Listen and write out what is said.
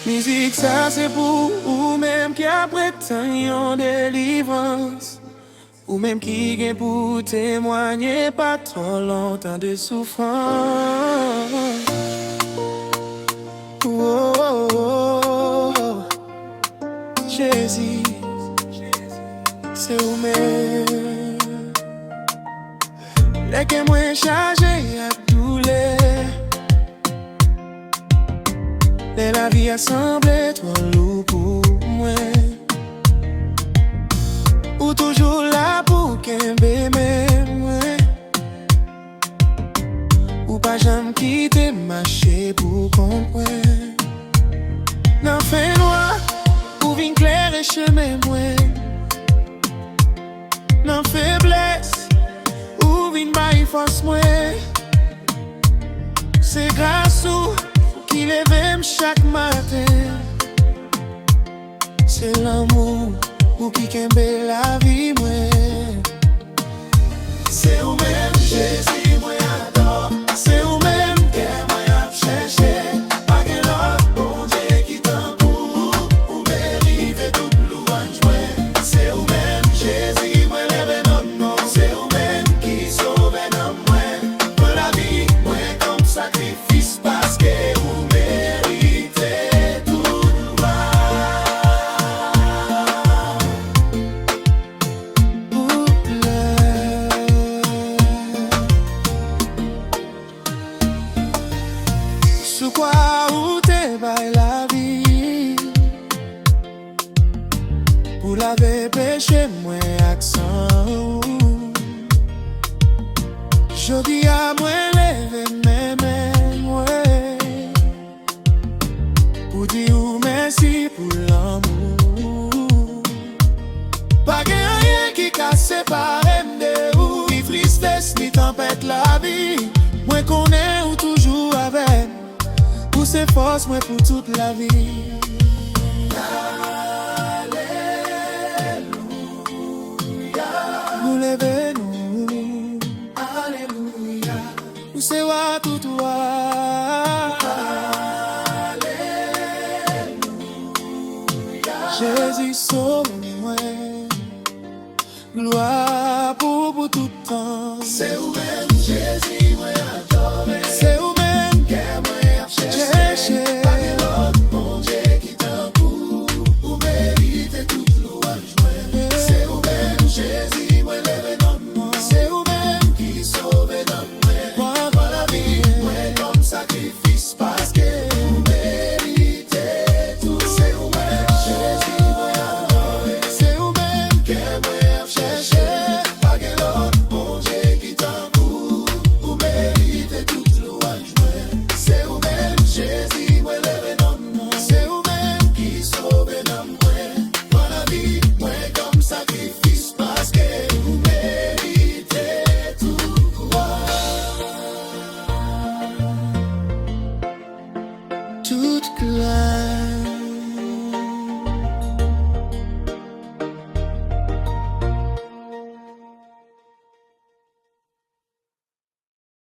Musique ça c'est pour ou même qui a prétend délivrance, ou même qui vient pour témoigner pas trop longtemps de souffrance. Oh, oh, oh, oh. Jésus, c'est où même les que moins chargés à douleur. Mais la vie a semblé trop lourd pour moi. Ou toujours là pour qu'un bébé moi. Ou pas jamais quitter marcher pour comprendre. N'en fait noir, ou vin clair et chemin moi. N'en faiblesse, ou vin bail force moi. C'est grâce ou qui lève chaque matin. C'est l'amour ou qui kembe la vie moi. C'est où même Jésus moi adore. C'est où même que moi a cherché. Pas que l'autre bon Dieu qui t'en pour ou mérite toute louange moi. C'est où même Jésus moi lève notre nom. C'est où même qui sauve notre moi. Pour la vie moi comme sacrifice parce que sous quoi ou t'es bail la vie pour laver péché moi accent. Je dis à moi lever mes mains moi pour dire merci pour l'amour. Pas que rien qui casse séparer de vous. Ni tristesse ni tempête la vie. Moi connais ou toujours avec. Pour ses forces, moi pour toute la vie. Alléluia. Nous levez-nous. Alléluia. Nous c'est wa tout toi. Alléluia. Jésus sauve-moi. Gloire pour tout temps. C'est où même Jésus moi adoré. C'est où même que moi cherché.